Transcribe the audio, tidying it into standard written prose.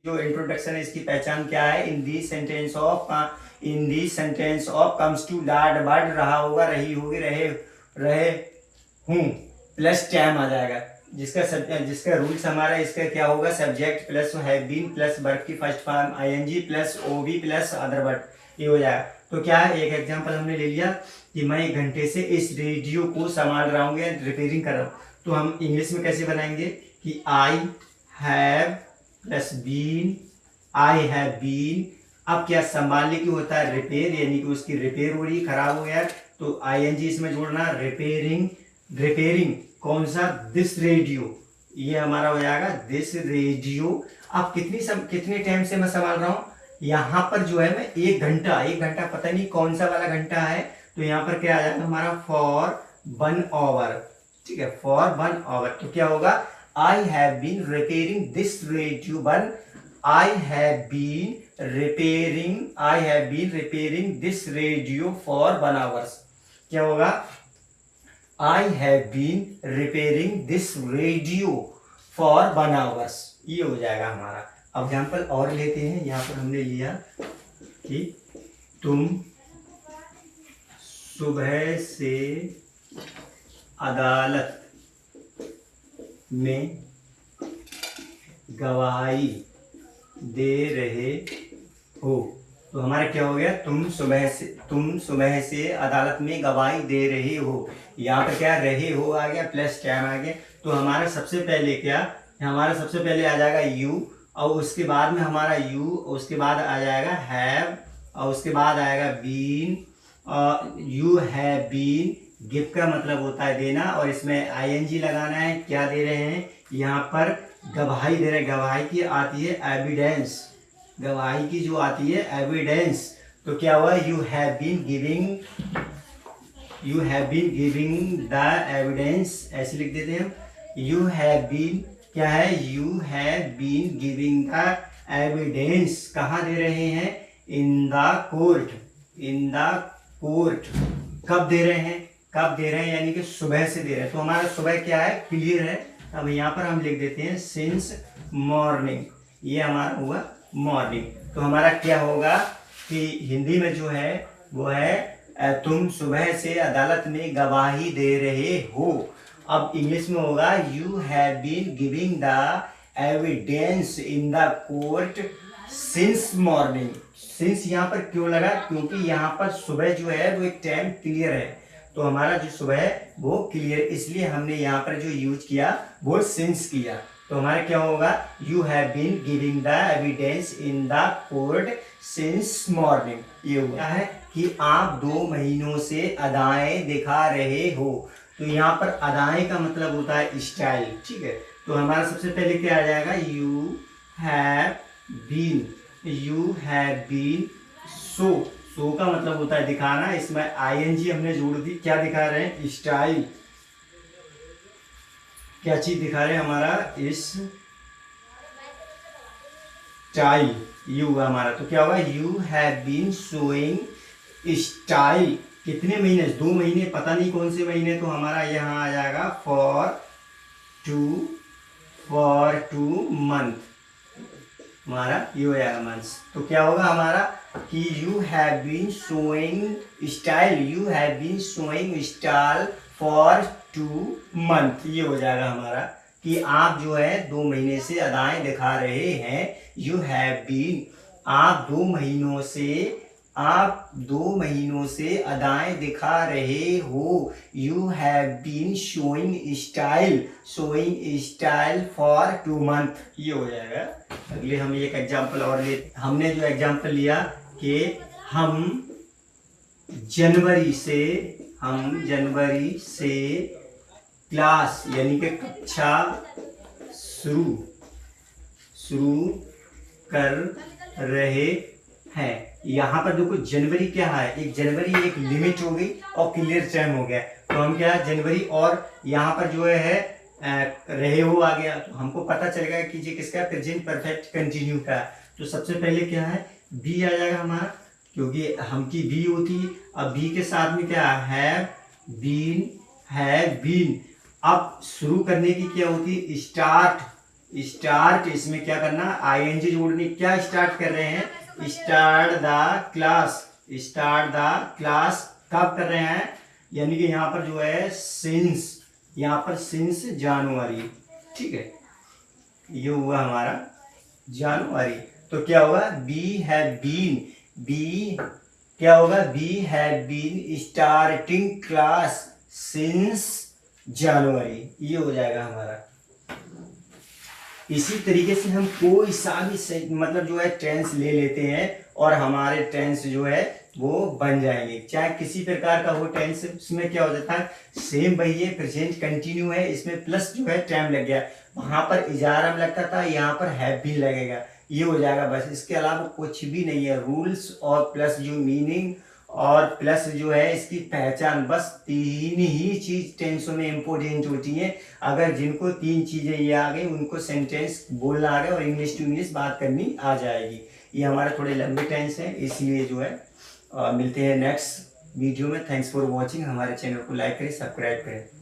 जो इंट्रोडक्शन है इसकी पहचान क्या है? In the sentence of comes to लाड बढ़ रहा होगा, रही होगी, रहे रहे हूँ प्लस टाइम आ जाएगा। जिसका रूल्स हमारा इसका क्या होगा? Subject plus have been plus verb की first form ING plus OB plus other word, ये हो जाएगा। तो क्या है, एक एग्जांपल हमने ले लिया कि मैं 1 घंटे से इस रेडियो को संभाल रहा हूँ या रिपेयरिंग कर रहा हूँ। तो हम इंग्लिश में कैसे बनाएंगे कि I have plus been, I have been. अब क्या संभालने की होता है? रिपेयर, यानी कि उसकी रिपेयर हो रही, खराब हो गया तो आईएनजी इसमें जोड़ना, रिपेयरिंग। रिपेयरिंग कौन सा? दिस रेडियो, ये हमारा हो जाएगा दिस रेडियो। अब कितने टाइम से मैं संभाल रहा हूँ? यहाँ पर जो है मैं 1 घंटा पता नहीं कौन सा वाला घंटा है, तो यहाँ पर क्या आ जाएगा हमारा? फॉर 1 आवर, ठीक है, फॉर 1 आवर। तो क्या होगा? I have been repairing this radio I have been repairing this radio for 1 hour. क्या होगा? I have been repairing this radio for 1 hour. ये हो जाएगा हमारा। अब एग्जाम्पल और लेते हैं। यहाँ पर हमने लिया कि तुम सुबह से अदालत में गवाही दे रहे हो। तो हमारा क्या हो गया? तुम सुबह से अदालत में गवाही दे रहे हो। यहाँ पर क्या रहे हो आ गया प्लस टाइम आ गया। तो हमारा सबसे पहले आ जाएगा यू, और उसके बाद में हमारा यू, उसके बाद आ जाएगा हैव, और उसके बाद आएगा been. You have been, give का मतलब होता है देना, और इसमें आईएनजी लगाना है। क्या दे रहे हैं? यहाँ पर गवाही दे रहे हैं। गवाही की आती है एविडेंस, गवाही की जो आती है एविडेंस। तो क्या हुआ? You have been giving the evidence, ऐसे लिख देते हैं। यू हैव बीन क्या है? You have been giving the evidence. कहाँ दे रहे हैं? In the court. कब दे रहे हैं? यानी कि सुबह से दे रहे हैं। तो हमारा सुबह क्या है? क्लियर है। अब यहाँ पर हम लिख देते हैं सिंस मॉर्निंग, ये हमारा हुआ मॉर्निंग। तो हमारा क्या होगा कि हिंदी में जो है वो है तुम सुबह से अदालत में गवाही दे रहे हो। अब इंग्लिश में होगा you have been giving the evidence in the court since morning. Since यहाँ पर क्यों लगा? क्योंकि यहाँ पर सुबह जो है वो एक टाइम क्लियर है, तो हमारा जो सुबह है वो क्लियर, इसलिए हमने यहाँ पर जो यूज किया वो सिंस किया। तो हमारा क्या होगा? You have been giving the evidence in the court since morning. ये हुआ है कि आप 2 महीनों से अदाएं दिखा रहे हो। तो यहाँ पर अदाएं का मतलब होता है स्टाइल, ठीक है। तो हमारा सबसे पहले क्या आ जाएगा? यू हैव बीन सो का मतलब होता है दिखाना, इसमें आईएनजी हमने जोड़ दी। क्या दिखा रहे हैं? स्टाइल। क्या चीज दिखा रहे हैं? हमारा इस स्टाइल, ये हुआ हमारा। तो क्या होगा? You have been showing style. कितने महीने? 2 महीने, पता नहीं कौन से महीने। तो हमारा यहाँ आ जाएगा फॉर 2 मंथ, हमारा ये हो जाएगा मंथ्स। तो क्या होगा हमारा कि you have been showing style for 2 month, ये हो जाएगा हमारा कि आप जो है 2 महीने से अदाएं दिखा रहे हैं। यू हैव बीन, आप 2 महीनों से अदाएं दिखा रहे हो। You have been showing style for 2 month, ये हो जाएगा। अगले हम एक एग्जांपल और ले। हमने जो एग्जांपल लिया कि हम जनवरी से क्लास यानी कि कक्षा शुरू कर रहे हैं। यहाँ पर देखो जनवरी क्या है? एक जनवरी एक लिमिट हो गई और क्लियर टाइम हो गया। तो हम क्या जनवरी, और यहाँ पर जो है रहे हो आ गया, तो हमको पता चल गया कि ये किसका? प्रेजेंट परफेक्ट कंटिन्यू का। तो सबसे पहले क्या है? बी आ जाएगा हमारा, क्योंकि हम की बी होती। अब बी के साथ में क्या? Have been. अब शुरू करने की क्या होती है? स्टार्ट, इसमें क्या करना, आईएनजी जोड़नी, क्या स्टार्ट कर रहे हैं, start the class, start the class कब कर रहे हैं, यानी कि यहाँ पर जो है सिंस, यहाँ पर सिंस जनवरी, ठीक है, ये हुआ हमारा जनवरी। तो क्या होगा, बी हैव बीन, बी क्या होगा, be have been starting class since January, ये हो जाएगा हमारा। इसी तरीके से हम कोई सा भी मतलब जो है टेंस ले लेते हैं और हमारे टेंस जो है वो बन जाएंगे, चाहे किसी प्रकार का हो टेंस। इसमें क्या हो जाता है, सेम वही है, प्रेजेंट कंटिन्यू है, इसमें प्लस जो है टाइम लग गया, वहां पर इजारा लगता था, यहाँ पर हैव बीन लगेगा, ये हो जाएगा बस, इसके अलावा कुछ भी नहीं है। रूल्स और प्लस जो मीनिंग और प्लस जो है इसकी पहचान, बस तीन ही चीज टेंसों में इंपॉर्टेंट होती है। अगर जिनको तीन चीजें ये आ गई उनको सेंटेंस बोलना आ गया और इंग्लिश टू इंग्लिश बात करनी आ जाएगी। ये हमारे थोड़े लंबे टेंस हैं, इसलिए जो है मिलते हैं नेक्स्ट वीडियो में। थैंक्स फॉर वॉचिंग, हमारे चैनल को लाइक करें, सब्सक्राइब करें।